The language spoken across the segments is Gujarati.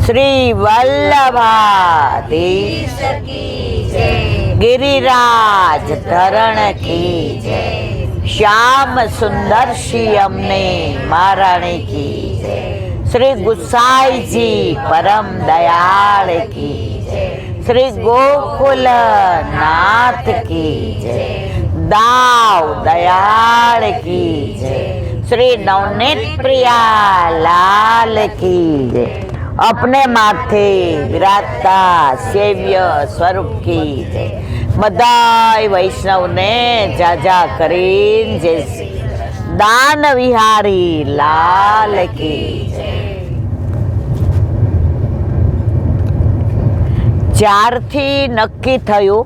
શ્રી વલ્લભાધીશ गिरिराज धरण की जय, श्याम सुंदर श्री अम्ने महारानी की जय, श्री गुसाई जी परम दयाल की जय, श्री गोकुल नाथ की जय, दाव दयाल की जय, श्री नवनीत प्रिया लाल की जय, अपने माथे विराजता सेव्य स्वरूप की जय। बधाई वैष्णव ने जाजा करीन जय श्री दान विहारी लाल की जय। જ્યારથી નક્કી થયું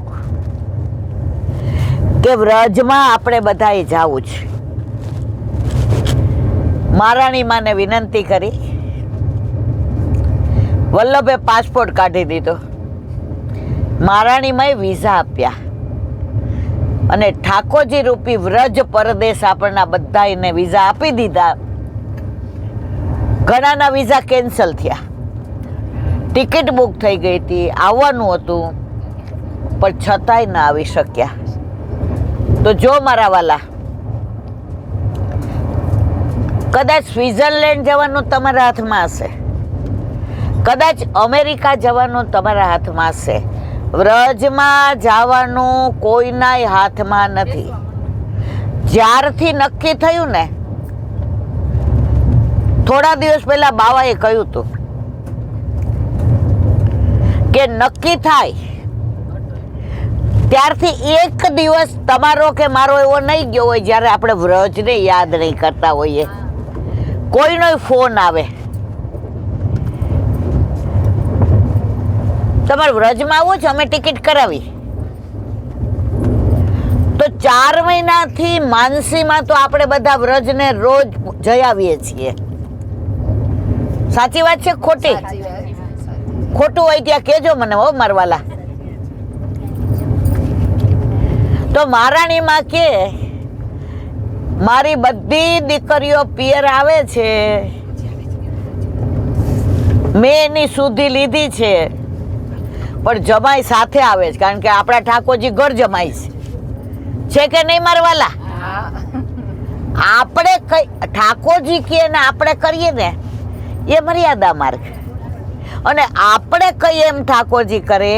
કે વ્રજમાં આપણે બધાએ જાવું છે, મહારાણી માને વિનંતી કરી, વલ્લભે પાસપોર્ટ કાઢી દીધો, મહારાણીમાંય વિઝા આપ્યા અને ઠાકોરજી રૂપી વ્રજ પરદેશ આપણના બધાને વિઝા આપી દીધા. ઘણાના વિઝા કેન્સલ થયા, ટિકિટ બુક થઈ ગઈ હતી, આવવાનું હતું પણ છતાંય ના આવી શક્યા. તો જો મારા વાલા, કદાચ સ્વિટ્ઝરલેન્ડ જવાનું તમારા હાથમાં હશે, કદાચ અમેરિકા જવાનું તમારા હાથમાં હશે, વ્રજમાં જવાનું કોઈના હાથમાં નથી. જ્યારથી નક્કી થયું ને, થોડા દિવસ પહેલા બાવાએ કહ્યું હતું કે નક્કી થાય ત્યારથી એક દિવસ તમારો કે મારો એવો નહીં ગયો હોય જ્યારે આપણે વ્રજને યાદ નહીં કરતા હોઈએ. કોઈનો ફોન આવે, તમારે વ્રજમાં આવું છે, અમે ટિકિટ કરાવી. તો 4 મહિનાથી માનસીમાં તો આપણે બધા વ્રજને રોજ જઈ આવીએ છીએ. સાચી વાત છે ખોટી? ખોટું હોય ત્યાં કેજો મને હો મારવાલા. તો મહારાણીમાં કે મારી બધી દીકરીઓ પિયર આવે છે, મેં એની સુધી લીધી છે, પણ જમાઈ સાથે આવે છે, કારણ કે આપણા ઠાકોરજી ઘર જમાઈ છે કે નહીં મારવાલા? આપણે ઠાકોરજી કહે ને આપણે કરીએ ને એ મર્યાદા માર્ગ, અને આપણે કહીએ એમ ઠાકોરજી કરે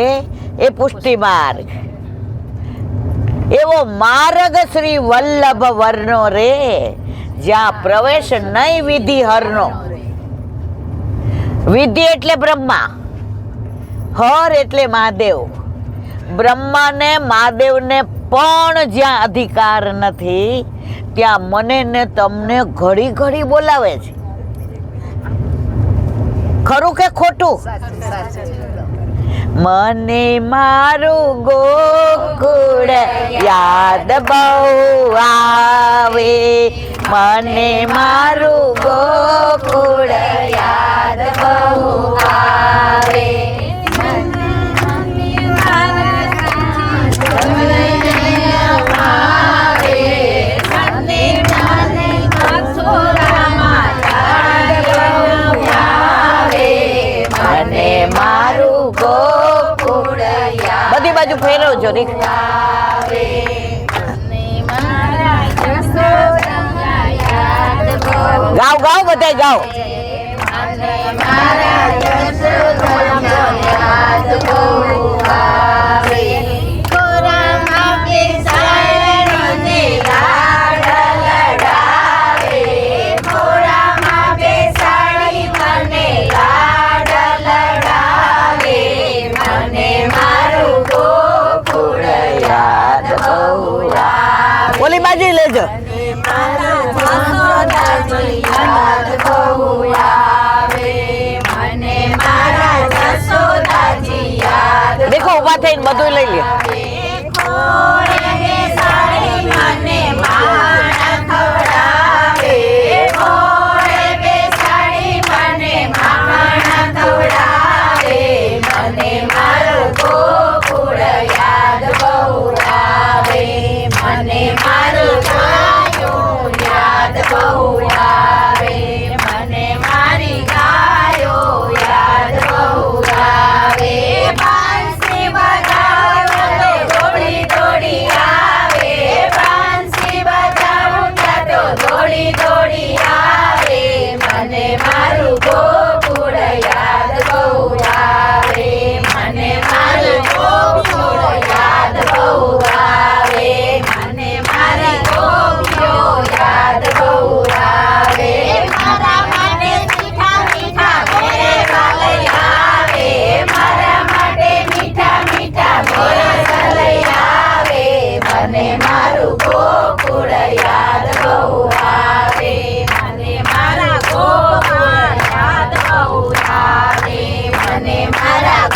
એ પુષ્ટિ માર્ગ. એવો માર્ગ શ્રી વલ્લભ વર્ણો રે, જ્યાં પ્રવેશ નહીં વિધિ હરનો. વિધિ એટલે બ્રહ્મા, હર એટલે મહાદેવ. બ્રહ્માને મહાદેવને પણ જ્યાં અધિકાર નથી, ત્યાં મને ને તમને ઘડી ઘડી બોલાવે છે. ખરું કે ખોટું? મને મારું ગોકુળ યાદ બહુ આવે, મને મારું ગોકુળ યાદ બહુ આવે. બધી બાજુ ફેરવજો રે. ગાવ ગાવ બધા ગાવ. ઓલી બાજુ લેજો. દેખો ઉભા થઈને બધું લઈ લે. મને મારી ગાયો યાદ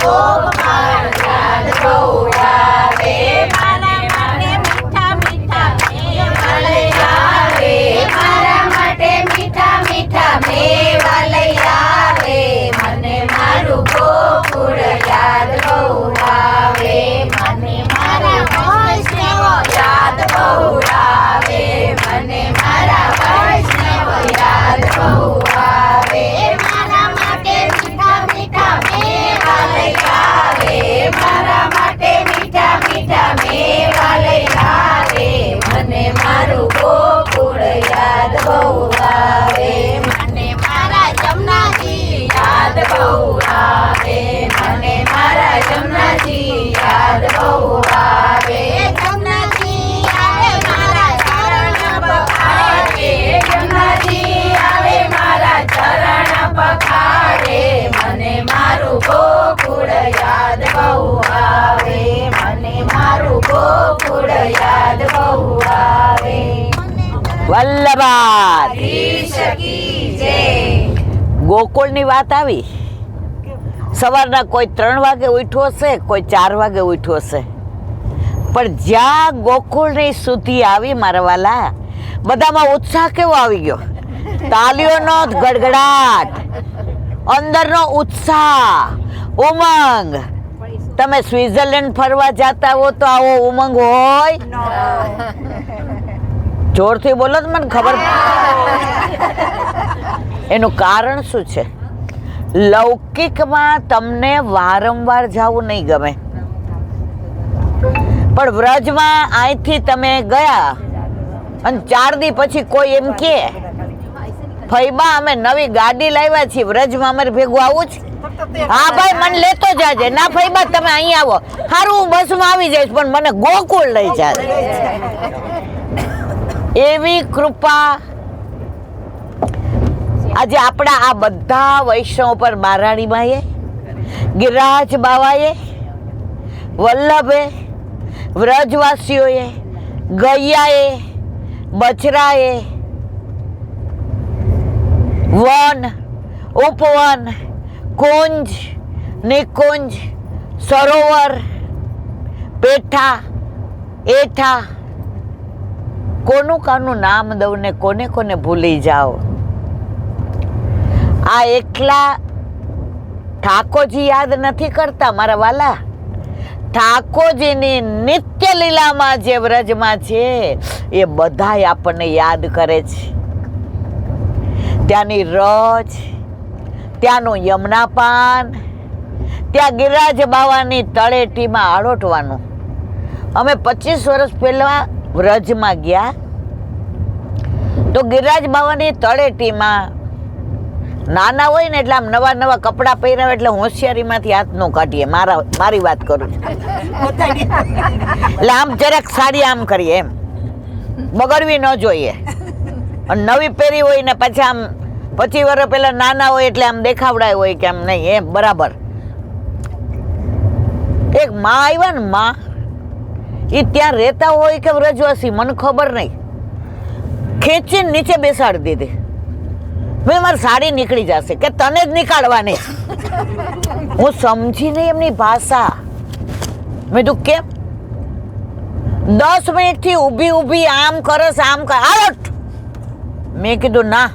ગોપાલ યાદ બહુ આવે, મારા માટે મીઠા મીઠા મેવા લઈ આવે, મારા માટે મીઠા મીઠા મેવા લઈ આવે, મને મારું ગોકુળ યાદ બહુ આવે, મને મારા વૈષ્ણવ યાદ બહુ આવે, મને મારા વૈષ્ણવ યાદ બહુ આવે, મારા માટે મીઠા મીઠા મેવા લઈ આવે, મારા માટે મીઠા મીઠા મેવા લઈ આવે, મને મારું ગોકુળ યાદ બહુ આવે, મને મારા જમનાજી યાદ બહુ આવે, મને મારા જમનાજી યાદ બહુ આવે, જમનાજી આવે મારા ચરણ પખારે, જમનાજી આવે મારા ચરણ પખારે, મને મારું ગોકુળ યાદ બહુ આવે, મને મારું ગોકુળ યાદ બહુ આવે. વલ્લભાધીશ કી જય. ગોકુળની વાત આવી. સવારના કોઈ 3 વાગે ઉઠ્યો હશે, કોઈ 4 વાગે ઉઠ્યો હશે, પણ જ્યાં ગોકુળની સુધી આવી મારા વાલા, બધામાં ઉત્સાહ કેવો આવી ગયો, તાલીઓનો ગડગડાટ, અંદરનો ઉત્સાહ, ઉમંગ. તમે સ્વિટ્ઝરલેન્ડ ફરવા જતા હો તો આવો ઉમંગ હોય? જોરથી બોલો તો મને ખબર. એનું કારણ શું છે? લૌકિકમાં તમને વારંવાર જવું નહીં ગમે, પણ વ્રજમાં અહીંથી તમે ગયા અને 4 દી પછી કોઈ એમ કે ફઈબા અમે નવી ગાડી લાવ્યા છીએ, વ્રજમાં અમારે ભેગું આવું છે? હા ભાઈ મને લેતો જાજે. ના ફઈબા તમે અહીં આવો, સારું હું બસમાં આવી જઈશ પણ મને ગોકુળ લઈ જાજે. એવી કૃપા આજે આપણા આ બધા વૈષ્ણવ પર બારાણી માએ, ગિરિરાજ બાવાએ, વલ્લભે, વ્રજવાસીઓએ, ગૈયાએ, બચરાએ, વન, ઉપવન, કુંજ, નિકુંજ, સરોવર, પેઠા, એઠા, કોનું કાનું નામ દઉં ને કોને કોને ભૂલી જાઓ. આ એકલા ઠાકોરજી યાદ નથી કરતા મારા વાલા, ઠાકોરજીની નિત્ય લીલામાં જે વ્રજમાં છે એ બધાય આપણને યાદ કરે છે. ત્યાંની રજ, ત્યાંનું યમુનાપાન, ત્યાં ગિરિરાજ બાવાની તળેટીમાં આળોટવાનું. અમે 25 વર્ષ પહેલા વ્રજમાં ગયા તો ગિરિરાજ બાવાની તળેટીમાં નાના હોય ને એટલે આમ નવા નવા કપડાં પહેરાવે એટલે હોશિયારીમાંથી હાથ ન કાઢીએ. મારી વાત કરું છું. એટલે આમ જરાક સાડી આમ કરીએ, એમ બગડવી ન જોઈએ. અને નવી પહેરી હોય ને પછી આમ 25 વર્ષ પહેલા નાના હોય એટલે આમ દેખાવડાય હોય કે આમ નહીં, એમ બરાબર. એક માં આવ્યા ને માં, એ ત્યાં રહેતા હોય કે વ્રજવાસી મને ખબર નહીં, ખેંચીને નીચે બેસાડી દીધી. મેં મારી સાડી નીકળી જશે કે તને જ નીકાળવાની. હું સમજી નહીં એમની ભાષા. મેં તું કેમ 10 મિનિટથી ઊભી ઊભી આમ કરસ આમ કર આલોટ. મેં કીધું ના,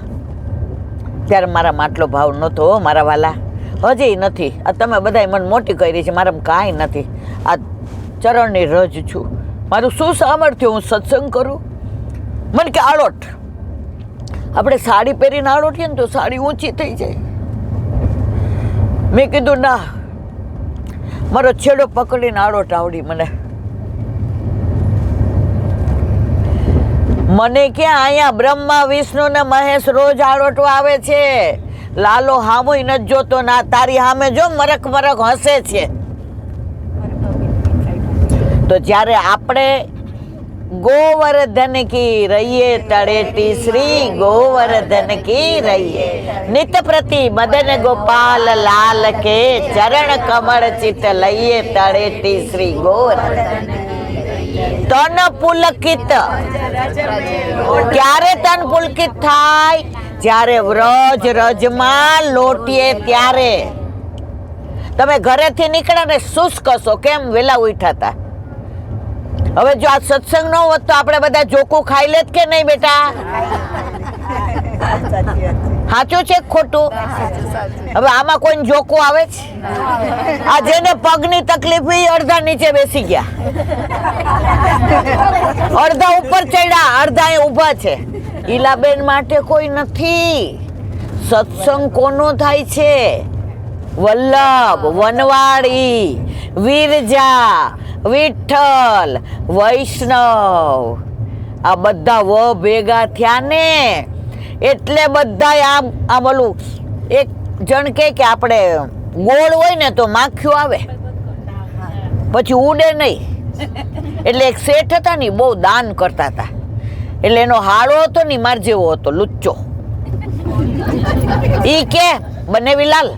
ત્યારે મારા માટલો ભાવ નહોતો મારા વાલા, હજી નથી. આ તમે બધા મને મોટી કરી છે, મારામાં કાંઈ નથી. આ ચરણની રજ છું, મારું શું સામર્થ્ય હું સત્સંગ કરું? મને કે આળોટ. આપણે સાડી પહેરીને આળોટીએ ને તો સાડી ઊંચી થઈ જાય. મેં કીધું ના, મારો છેડો પકડીને આળોટ આવડી મને. મને ક્યાં અહીંયા બ્રહ્મા વિષ્ણુ ને મહેશ રોજ આળોટવા આવે છે. લાલો હામુય નથી જોતો, ના તારી સામે જો મરક મરક હસે છે. તો જ્યારે આપણે ગોવર્ધન કી રહીએ તળેટી શ્રી ગોવર્ધન કી રહીએ, નિત પ્રતિ મદન ગોપાલ લાલ કે ચરણ કમળ ચિત લઈએ તળેટી શ્રી ગોવર્ધન. તન પુલકિત ક્યારે તન પુલકિત થાય? જ્યારે વ્રજ રજમાં લોટીએ ત્યારે. તમે ઘરેથી નીકળ્યા ને શુષ્ક છો, કેમ વેલા ઉઠ્યા હતા? હવે જો આ સત્સંગ ન હોત તો આપણે બધા જોકું ખાઈ લેત કે નહીં બેટા? સાચું છે ખોટું? હવે આમાં કોઈ જોકું આવે છે? આ જેને પગની તકલીફ હોય અડધા નીચે બેસી ગયા, અડધા ઉપર ચડ્યા, અડધા અહીં ઊભા છે. ઈલાબેન માટે કોઈ નથી. સત્સંગ કોનો થાય છે? વલ્લભ, વનવાળી, વિરજા, વિઠ્ઠલ, વૈષ્ણવ, આ બધા વ ભેગા થયા ને એટલે બધા આમ ઓલું એક જણ કે આપણે ગોળ હોય ને તો માખીઓ આવે પછી ઉડે નહીં. એટલે એક શેઠ હતા ને બહુ દાન કરતા હતા. એટલે એનો હાળો હતો ને માર જેવો હતો, લુચ્ચો. ઈ કે બનેવીલાલ,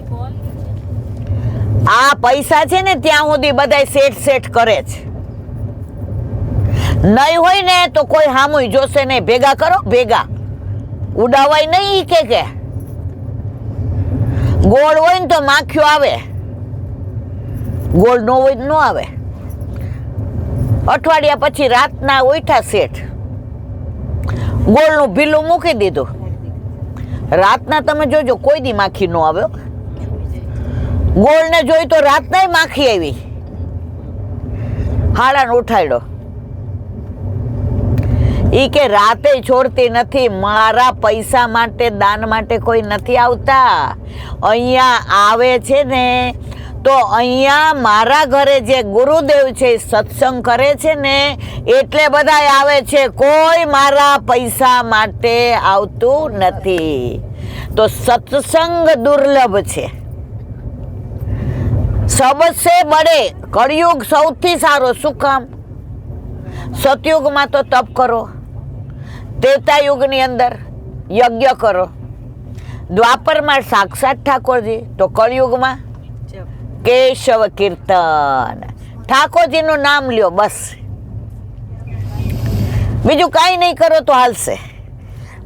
આ પૈસા છે ને ત્યાં સુધી બધા સેટ કરે છે, નહીં હોય ને તો કોઈ હામુય જોશે નહીં. ભેગા કરો, ભેગા ઉડાવાય નહીં. કે ગોળ હોય ને તો માખીઓ આવે, ગોળ ન હોય ન આવે. અઠવાડિયા પછી રાતના ઉઠ્યા શેઠ, ગોળનું ભીલું મૂકી દીધું. રાતના તમે જોજો કોઈ દી માખી ન આવે. ગોળને જોઈ તો રાતના માખી આવી. હાડાને ઉઠાડ્યો. ઈ કે રાતે છોડતી નથી, મારા પૈસા માટે દાન માટે કોઈ નથી આવતા. અહીંયા આવે છે ને તો અહીંયા મારા ઘરે જે ગુરુદેવ છે સત્સંગ કરે છે ને એટલે બધા આવે છે, કોઈ મારા પૈસા માટે આવતું નથી. તો સત્સંગ દુર્લભ છે. સબસે બડે કળિયુગ સૌથી સારો. શું કામ? સતયુગમાં તો તપ કરો, ત્રેતા યુગની અંદર યજ્ઞ કરો, દ્વાપરમાં સાક્ષાત ઠાકોરજી, તો કળિયુગમાં કેશવ કીર્તન. ઠાકોરજીનું નામ લ્યો બસ, બીજું કાંઈ નહીં કરો તો હાલશે.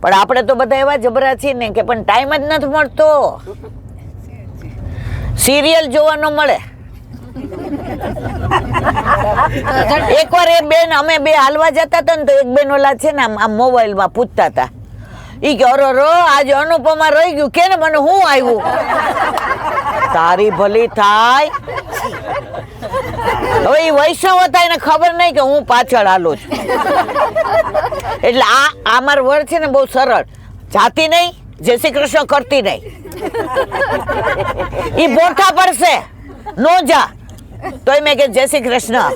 પણ આપણે તો બધા એવા જબરા છીએ ને કે પણ ટાઈમ જ નથી મળતો. સિરિયલ જોવાનો મળે. એકવાર એ બેન, અમે બે હાલવા જતા હતા ને તો એક બેન ઓલા છે ને આમ મોબાઈલમાં પૂછતા હતા. ઈ કે અરે રો આજે અનુપમા રહી ગયું કે ને મને હું આવ્યું. તારી ભલી થાય. હવે એ વૈષ્ણવ હતા એને ખબર નહીં કે હું પાછળ હાલું છું. એટલે આ મારું વર છે ને બહુ સરળ, જાતી નહીં, જય શ્રી કૃષ્ણ કરતી નહીં. ઈ બોઠા પડશે નો જા તોય મેં કે જય શ્રી કૃષ્ણ.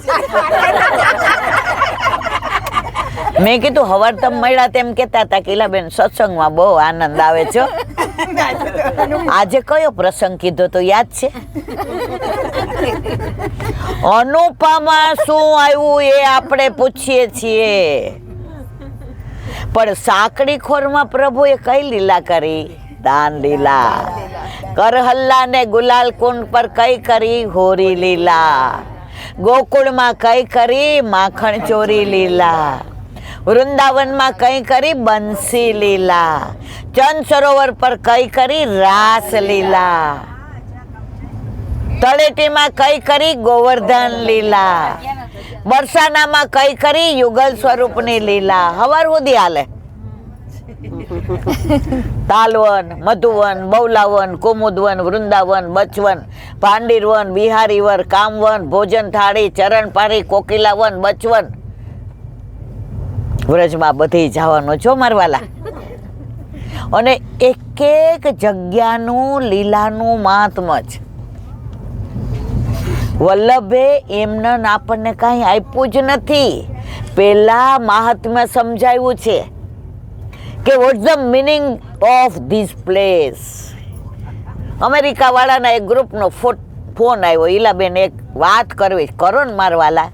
મેં કીધું હવાર તમે મળ્યા તેમ કેતા હતા કે ઈલાબેન સત્સંગમાં બહુ આનંદ આવે છે. આજે કયો પ્રસંગ કીધો તો યાદ છે? અનુપમા શું આવ્યું એ આપણે પૂછીએ છીએ, પણ સાંકડી ખોરમાં પ્રભુએ કઈ લીલા કરી? દાન લીલા. કરહલ્લા ને ગુલાલ કુંડ પર કઈ કરી? હોરી લીલા. ગોકુળમાં કઈ કરી? માખણ ચોરી લીલા. વૃંદાવનમાં કઈ કરી? બંસી લીલા. ચંદ સરોવર પર કઈ કરી? રાસ લીલા. તળેટીમાં કઈ કરી? ગોવર્ધન લીલા. બરસાનામાં કઈ કરી? યુગલ સ્વરૂપની લીલા. હવાર સુધી હાલે. તાલવન, મધુવન, બૌલાવન, કુમુદવન, વૃંદાવન, બચવન, પાંડીરવન, બિહારીવર, કામવન, ભોજન થાળી, ચરણ પારી, કોકિલાવન, બચવન. વ્રજમાં બધી જવાનું છો મારવાલા. અને એક એક જગ્યાનું લીલાનું મહાત્મ છે. વલ્લભે એમને આપણને કાંઈ આપ્યું જ નથી. પેલા મહાત્મ્ય સમજાવ્યું છે કે what the meaning of this place. America વાળાના એક ગ્રુપનો ફોન આવ્યો, ઈલાબેન એક વાત કરવી, કરો ને મારવાલા.